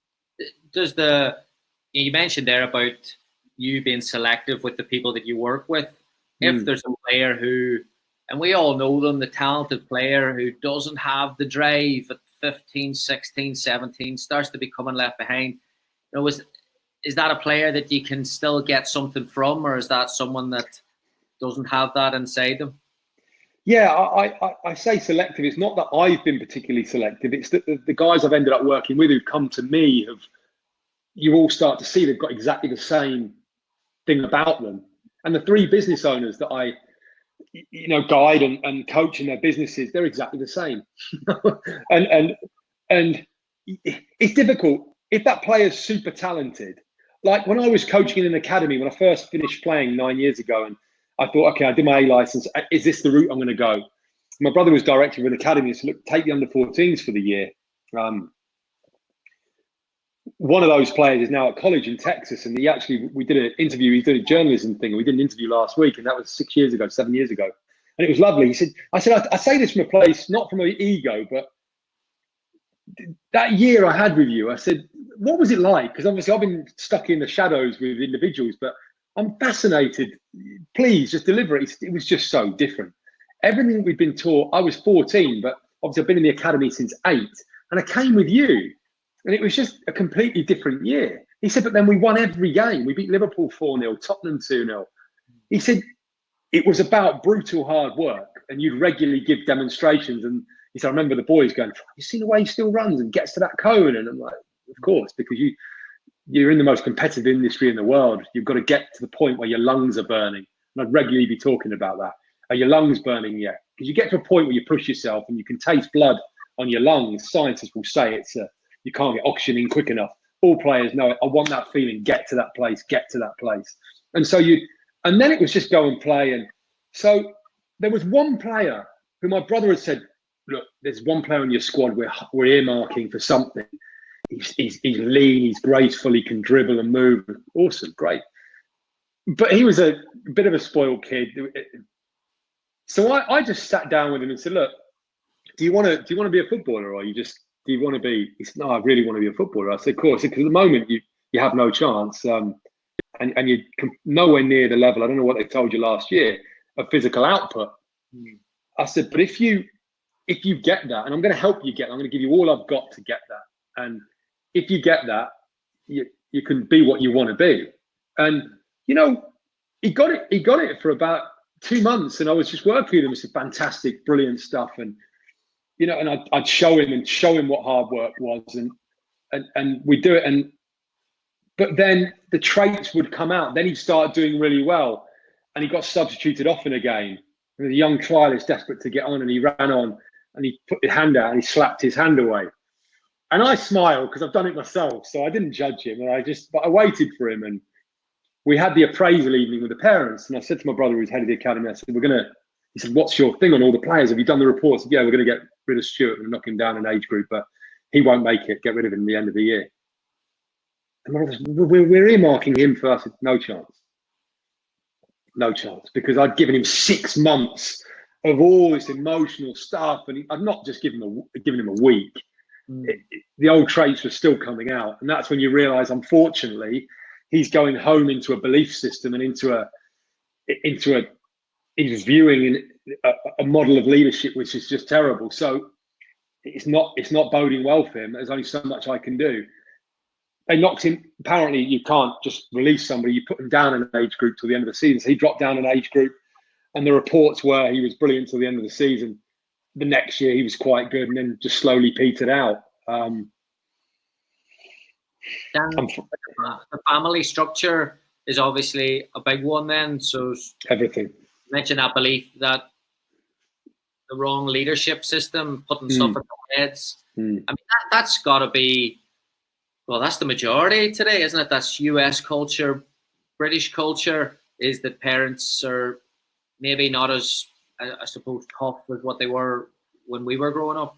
mentioned there about you being selective with the people that you work with. If there's a player who, and we all know them, the talented player who doesn't have the drive at 15, 16, 17, starts to be coming left behind, is that a player that you can still get something from, or is that someone that doesn't have that inside them? Yeah, I say selective. It's not that I've been particularly selective. It's that the guys I've ended up working with who've come to me you all start to see they've got exactly the same thing about them. And the 3 business owners that I, guide and coach in their businesses, they're exactly the same. and it's difficult if that player's super talented. Like when I was coaching in an academy, when I first finished playing 9 years ago, and I thought, okay, I did my A license. Is this the route I'm going to go? My brother was director of an academy, so look, take the under-14s for the year. One of those players is now at college in Texas, and we did an interview. He did a journalism thing. We did an interview last week, and that was 7 years ago, and it was lovely. I said, I say this from a place not from an ego, but that year I had with you, I said, what was it like? Because obviously I've been stuck in the shadows with individuals, but I'm fascinated. Please just deliver it. It was just so different. Everything we'd been taught. I was 14, but obviously I've been in the academy since 8, and I came with you. And it was just a completely different year. He said, but then we won every game. We beat Liverpool 4-0, Tottenham 2-0. He said, it was about brutal hard work, and you'd regularly give demonstrations. And he said, I remember the boys going, you seen the way he still runs and gets to that cone? And I'm like, of course, because you're in the most competitive industry in the world. You've got to get to the point where your lungs are burning. And I'd regularly be talking about that. Are your lungs burning yet? Because you get to a point where you push yourself and you can taste blood on your lungs. Scientists will say you can't get oxygen in quick enough. All players know it. I want that feeling. Get to that place. And so and then it was just go and play. And so there was one player who my brother had said, look, there's one player in your squad we're earmarking for something. He's lean, he's graceful, he can dribble and move. Awesome, great. But he was a bit of a spoiled kid. So I just sat down with him and said, look, do you want to be a footballer, or do you want to be? He said, no, I really want to be a footballer. I said, of course, because at the moment you have no chance, and you're nowhere near the level. I don't know what they told you last year of physical output. I said, but if you get that, and I'm going to help you get that, I'm going to give you all I've got to get that. And if you get that, you can be what you want to be. And he got it for about 2 months, and I was just working with him. It's fantastic, brilliant stuff, and and I'd show him what hard work was, and we'd do it. But then the traits would come out. Then he'd start doing really well, and he got substituted off in a game. And the young trialist desperate to get on, and he ran on, and he put his hand out, and he slapped his hand away. And I smiled because I've done it myself, so I didn't judge him. But I waited for him, and we had the appraisal evening with the parents. And I said to my brother, who's head of the academy, I said, he said, what's your thing on all the players? Have you done the reports? I said, yeah, we're going to get rid of Stuart and knock him down an age group, but he won't make it. Get rid of him at the end of the year. And my brother said, we're earmarking him for us. No chance. No chance. Because I'd given him 6 months of all this emotional stuff, and I'd not just given him a week. The old traits were still coming out. And that's when you realise, unfortunately, he's going home into a belief system and he's viewing a model of leadership which is just terrible. So it's not boding well for him. There's only so much I can do. They knocked him. Apparently, you can't just release somebody. You put him down in an age group till the end of the season. So he dropped down an age group, and the reports were he was brilliant till the end of the season. The next year he was quite good, and then just slowly petered out. The family structure is obviously a big one then. So everything. Mention that belief that the wrong leadership system, putting stuff in their heads. I mean, that's got to be, well, that's the majority today, isn't it? That's US culture, British culture, is that parents are maybe not as, I suppose, tough as what they were when we were growing up.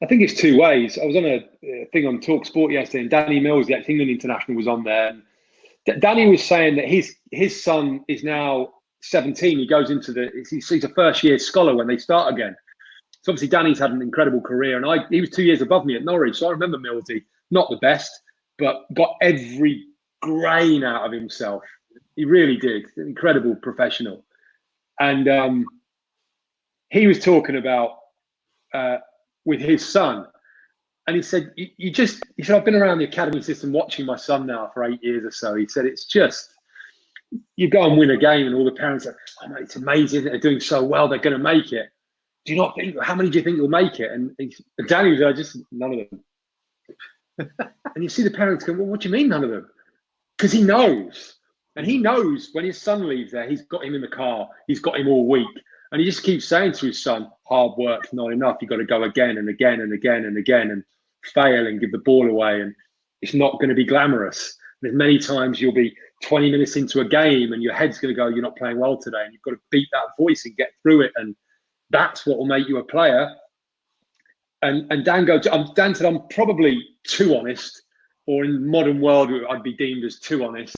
I think it's two ways. I was on a thing on Talk Sport yesterday, and Danny Mills, the ex-England international, was on there. And Danny was saying that his son is now 17. He goes into he's a first-year scholar when they start again. So obviously Danny's had an incredible career, and he was 2 years above me at Norwich. So I remember Millsy, not the best, but got every grain out of himself. He really did. An incredible professional. And he was talking about with his son, and he said, he said, I've been around the academy system watching my son now for 8 years or so. He said, it's just, you go and win a game and all the parents are, oh mate, it's amazing, they're doing so well, they're going to make it. Do you not think, how many do you think will make it? And Danny was like, just none of them. And you see the parents go, well, what do you mean none of them? Because he knows. And he knows when his son leaves there, he's got him in the car, he's got him all week. And he just keeps saying to his son, hard work's not enough. You've got to go again and again and again and again and fail and give the ball away. And it's not going to be glamorous. There's many times you'll be 20 minutes into a game and your head's going to go, you're not playing well today. And you've got to beat that voice and get through it. And that's what will make you a player. And Dan said, I'm probably too honest, or in the modern world, I'd be deemed as too honest.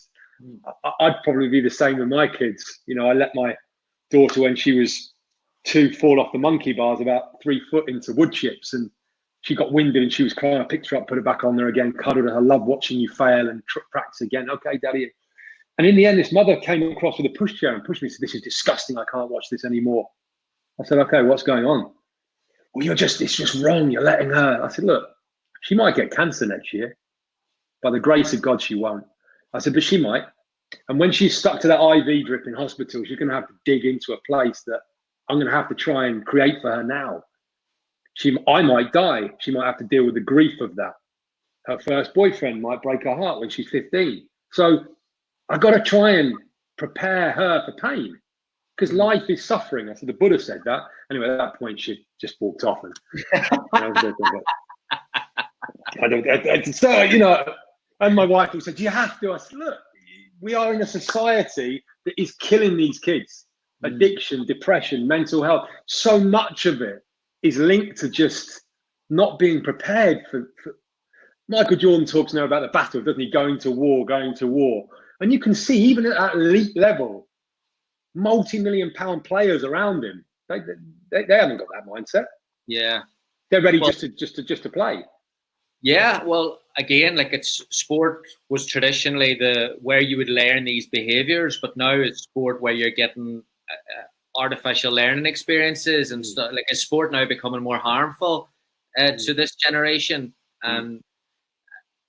I'd probably be the same with my kids. You know, I let my daughter, when she was 2, fall off the monkey bars about 3 foot into wood chips, and she got winded and she was crying. I picked her up, put her back on there again, cuddled her. I love watching you fail and practice again. Okay, Daddy. And in the end, this mother came across with a pushchair and pushed me and said, this is disgusting. I can't watch this anymore. I said, okay, what's going on? Well, it's just wrong. You're letting her. I said, look, she might get cancer next year. By the grace of God, she won't. I said, but she might. And when she's stuck to that IV drip in hospital, she's going to have to dig into a place that I'm going to have to try and create for her now. I might die. She might have to deal with the grief of that. Her first boyfriend might break her heart when she's 15. So I've got to try and prepare her for pain, because life is suffering. I said, the Buddha said that. Anyway, at that point, she just walked off. So, you know, and my wife said, do you have to? I said, look, we are in a society that is killing these kids. Addiction, depression, mental health. So much of it is linked to just not being prepared for Michael Jordan talks now about the battle, doesn't he? Going to war. And you can see, even at that elite level, multi-million-pound players around him, they haven't got that mindset. Yeah. They're ready just to play. Yeah, well, again, like sport was traditionally where you would learn these behaviors, but now it's sport where you're getting artificial learning experiences and stuff. Like, is sport now becoming more harmful to this generation? And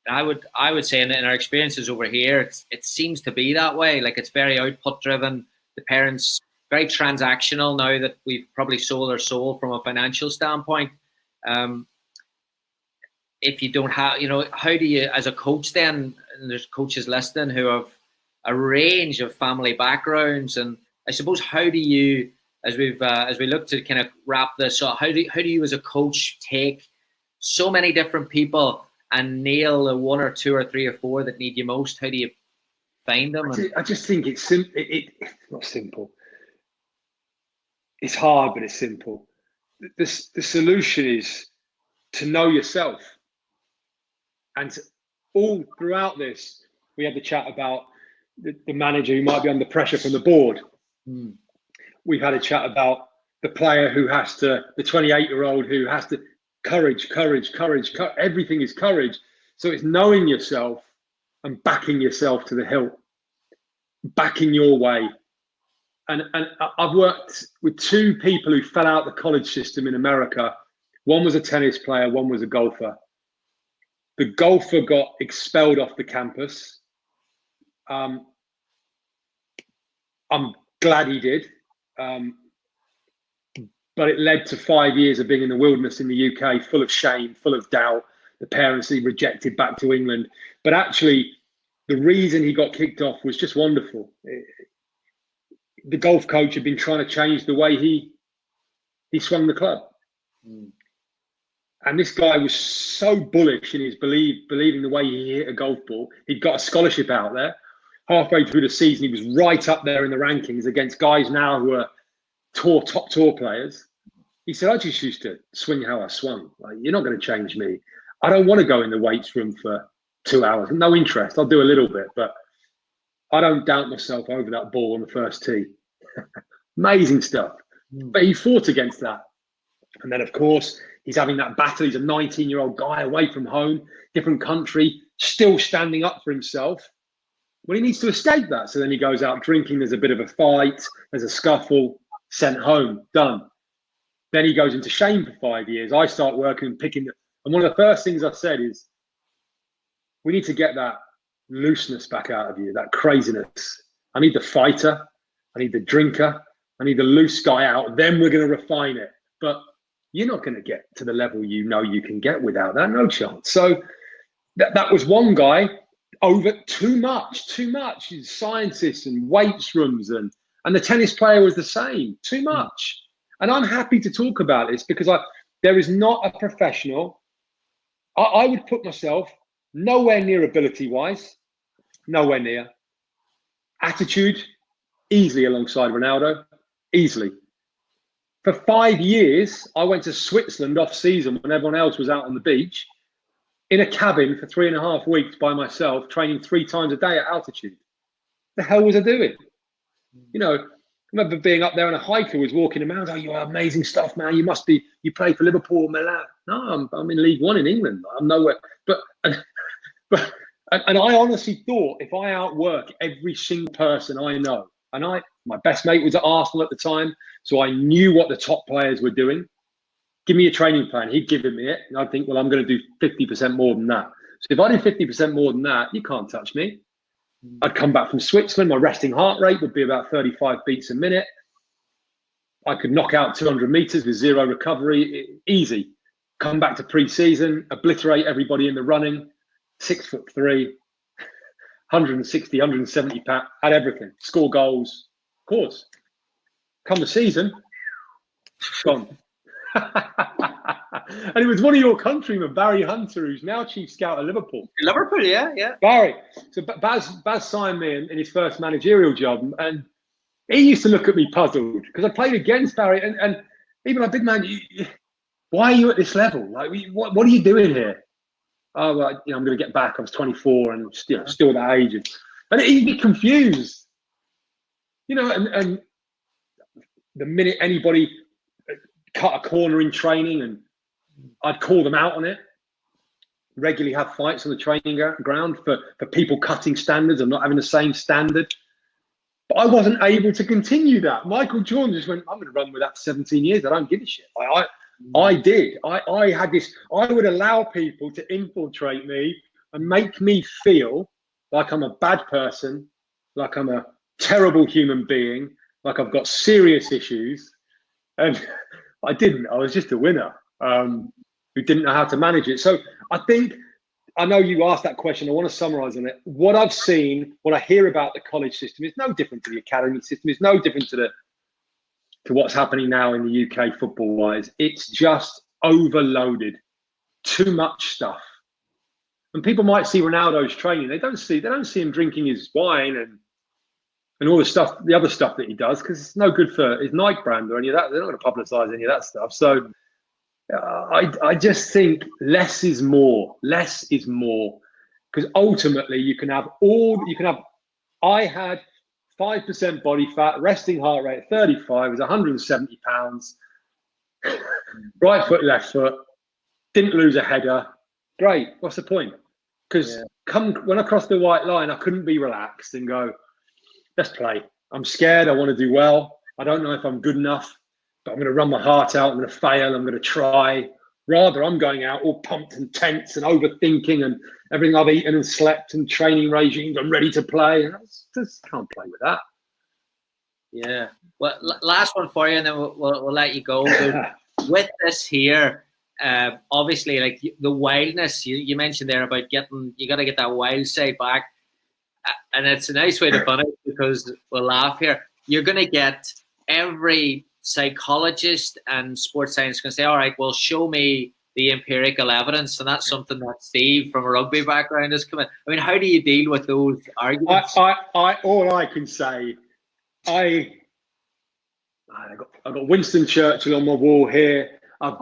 I would say in our experiences over here, it seems to be that way. Like, it's very output driven. The parents very transactional now that we've probably sold our soul from a financial standpoint. If you don't have, you know, how do you, as a coach then, and there's coaches listening who have a range of family backgrounds, and I suppose, how do you, as we look to kind of wrap this up, how do you as a coach take so many different people and nail the 1 or 2 or 3 or 4 that need you most? How do you find them? I just think it's simple. It's not simple. It's hard, but it's simple. The solution is to know yourself. And all throughout this, we had the chat about the manager who might be under pressure from the board. We've had a chat about the player who has to, the 28-year-old who has to, courage. Everything is courage. So it's knowing yourself and backing yourself to the hilt, backing your way. And I've worked with 2 people who fell out the college system in America. One was a tennis player, one was a golfer. The golfer got expelled off the campus. I'm glad he did. But it led to 5 years of being in the wilderness in the UK, full of shame, full of doubt. The parents he rejected back to England. But actually, the reason he got kicked off was just wonderful. The golf coach had been trying to change the way he he swung the club. And this guy was so bullish in his believing the way he hit a golf ball. He'd got a scholarship out there. Halfway through the season, he was right up there in the rankings against guys now who are top tour players. He said, I just used to swing how I swung. Like, you're not going to change me. I don't want to go in the weights room for 2 hours. No interest. I'll do a little bit, but I don't doubt myself over that ball on the first tee. Amazing stuff. But he fought against that. And then, of course, he's having that battle. He's a 19-year-old guy away from home, different country, still standing up for himself. Well, he needs to escape that. So then he goes out drinking. There's a bit of a fight. There's a scuffle. Sent home. Done. Then he goes into shame for 5 years. I start working and picking. And one of the first things I said is, we need to get that looseness back out of you, that craziness. I need the fighter. I need the drinker. I need the loose guy out. Then we're going to refine it. But you're not going to get to the level you know you can get without that. No chance. So that was one guy. Over too much, scientists and weights rooms and the tennis player was the same, too much. And I'm happy to talk about this because there is not a professional. I would put myself nowhere near ability-wise, nowhere near. Attitude, easily alongside Ronaldo, easily. For 5 years, I went to Switzerland off-season when everyone else was out on the beach, in a cabin for 3.5 weeks by myself, training 3 times a day at altitude. The hell was I doing? You know, I remember being up there and a hiker was walking around. Oh, you are amazing stuff, man. You play for Liverpool, Milan. No, I'm in League One in England. I'm nowhere. And I honestly thought if I outwork every single person I know, and my best mate was at Arsenal at the time, so I knew what the top players were doing. Give me a training plan. He'd given me it. And I'd think, well, I'm going to do 50% more than that. So if I did 50% more than that, you can't touch me. I'd come back from Switzerland. My resting heart rate would be about 35 beats a minute. I could knock out 200 meters with 0 recovery. Easy. Come back to pre-season, obliterate everybody in the running. 6'3", 160, 170 pounds, had everything. Score goals, of course. Come the season, gone. And it was one of your countrymen, Barry Hunter, who's now chief scout at Liverpool. Liverpool, yeah. Barry. So Baz signed me in his first managerial job, and he used to look at me puzzled because I played against Barry, and even like, big man, why are you at this level? Like, what are you doing here? Oh, well, I'm going to get back. I was 24 and still that age, and he'd be confused, and the minute anybody cut a corner in training, and I'd call them out on it. Regularly have fights on the training ground for people cutting standards and not having the same standard. But I wasn't able to continue that. Michael Jordan just went, I'm going to run with that for 17 years. I don't give a shit. I did. I had this. I would allow people to infiltrate me and make me feel like I'm a bad person, like I'm a terrible human being, like I've got serious issues. And I didn't. I was just a winner who didn't know how to manage it. So I know you asked that question. I want to summarize on it. What I've seen, what I hear about the college system is no different to the academy system. It's no different to what's happening now in the UK football-wise. It's just overloaded. Too much stuff. And people might see Ronaldo's training. They don't see him drinking his wine and all the other stuff that he does, because it's no good for his Nike brand or any of that. They're not going to publicize any of that stuff. So I just think less is more. Less is more, because ultimately I had 5% body fat, resting heart rate at 35, was 170 pounds, right foot, left foot, didn't lose a header. Great. What's the point? Because when I crossed the white line, I couldn't be relaxed and go, let's play. I'm scared. I want to do well. I don't know if I'm good enough, but I'm going to run my heart out. I'm going to fail. I'm going to try. Rather, I'm going out all pumped and tense and overthinking and everything I've eaten and slept and training regimes. I'm ready to play. I just can't play with that. Yeah. Well, last one for you, and then we'll let you go. With this here, obviously, like the wildness you mentioned there about you got to get that wild side back. And it's a nice way to put it, because we'll laugh here. You're going to get every psychologist and sports science can say, all right, well, show me the empirical evidence, and that's something that Steve from a rugby background has come in. I mean, how do you deal with those arguments? All I can say, I've got Winston Churchill on my wall here. I'm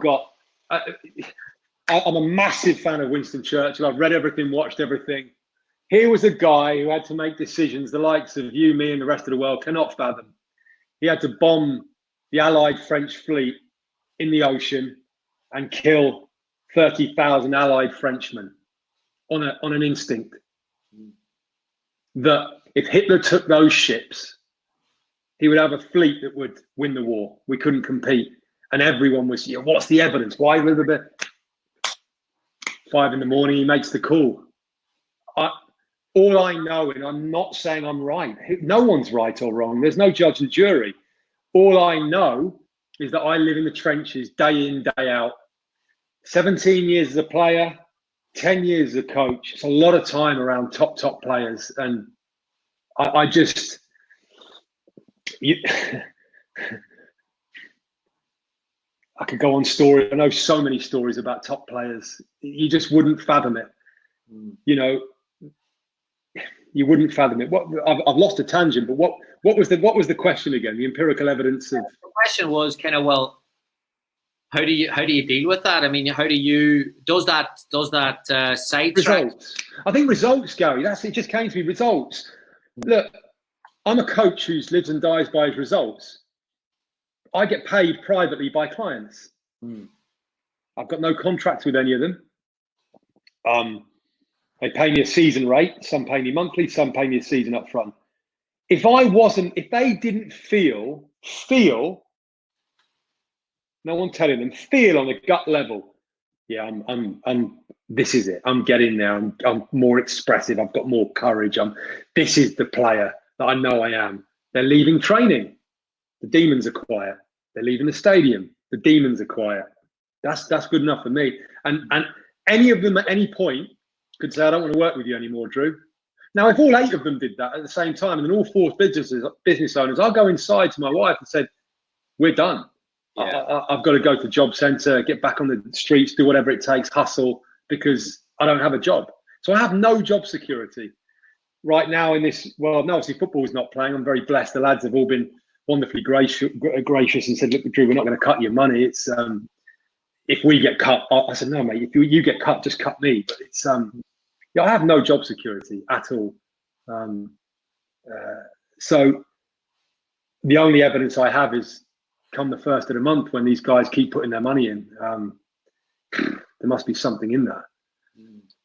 a massive fan of Winston Churchill. I've read everything, watched everything. Here was a guy who had to make decisions the likes of you, me, and the rest of the world cannot fathom. He had to bomb the Allied French fleet in the ocean and kill 30,000 Allied Frenchmen on an instinct. That if Hitler took those ships, he would have a fleet that would win the war. We couldn't compete. And everyone was, what's the evidence? Why would there be 5 in the morning, he makes the call. All I know, and I'm not saying I'm right. No one's right or wrong. There's no judge and jury. All I know is that I live in the trenches day in, day out. 17 years as a player, 10 years as a coach. It's a lot of time around top players. And I just... I could go on story. I know so many stories about top players. You just wouldn't fathom it. You know, you wouldn't fathom it. I've lost a tangent, but what was the question again? The empirical evidence of... The question was kind of, well, how do you deal with that? I mean, does that sidetrack? Results. I think results, Gary. It just came to me. Results. Look, I'm a coach who lives and dies by his results. I get paid privately by clients. I've got no contracts with any of them. They pay me a season rate. Some pay me monthly. Some pay me a season up front. If they didn't feel, no one telling them, feel on a gut level, yeah, I'm this is it. I'm getting there. I'm more expressive. I've got more courage. This is the player that I know I am. They're leaving training. The demons are quiet. They're leaving the stadium. The demons are quiet. That's good enough for me. And any of them at any point could say, I don't want to work with you anymore, Drew. Now, if all 8 of them did that at the same time, and then all 4 business owners, I'll go inside to my wife and said, we're done. Yeah. I've got to go to job centre, get back on the streets, do whatever it takes, hustle, because I don't have a job. So I have no job security right now in this world. No, obviously football is not playing. I'm very blessed. The lads have all been wonderfully gracious and said, look, Drew, we're not going to cut your money. It's if we get cut, I said, no, mate, if you get cut, just cut me. But it's I have no job security at all. So the only evidence I have is come the first of the month when these guys keep putting their money in. There must be something in that.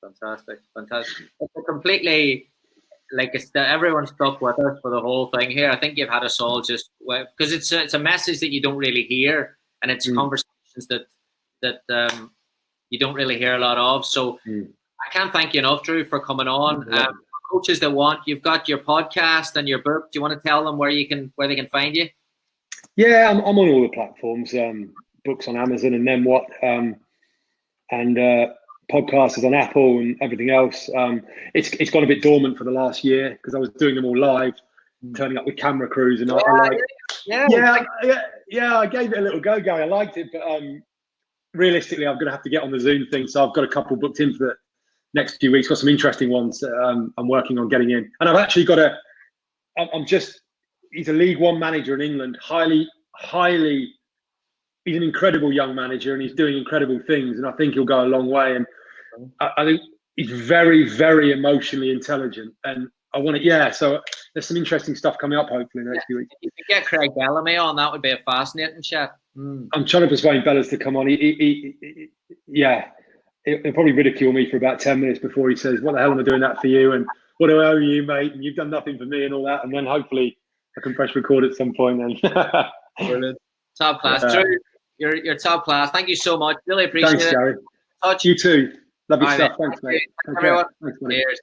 Fantastic. It's a completely, like, everyone's stuck with us for the whole thing here. I think you've had us all just, because it's a message that you don't really hear, and it's conversations that you don't really hear a lot of. So I can't thank you enough, Drew, for coming on. Coaches that want, you've got your podcast and your book. Do you want to tell them where they can find you? Yeah, I'm on all the platforms. Books on Amazon, and then what? And podcasts is on Apple and everything else. It's gone a bit dormant for the last year because I was doing them all live, turning up with camera crews, and I gave it a little go, Gary. I liked it, but realistically, I'm going to have to get on the Zoom thing. So I've got a couple booked in for the next few weeks. Got some interesting ones I'm working on getting in, and I've actually got he's a League One manager in England, highly. He's an incredible young manager, and he's doing incredible things, and I think he'll go a long way. And I think he's very, very emotionally intelligent, and I want to. Yeah, so there's some interesting stuff coming up hopefully in the next few weeks. If you could get Craig Bellamy on, that would be a fascinating chat. I'm trying to persuade Bellas to come on. He'll probably ridicule me for about 10 minutes before he says, "What the hell am I doing that for you?" And "What do I owe you, mate? And you've done nothing for me," and all that. And then hopefully I can press record at some point. Then. Brilliant. Top class, Drew. You're top class. Thank you so much. Really appreciate it. Thanks, Gary. Touch. You too. Lovely stuff. Mate. Thanks, mate. Thanks, everyone. Thanks, Cheers.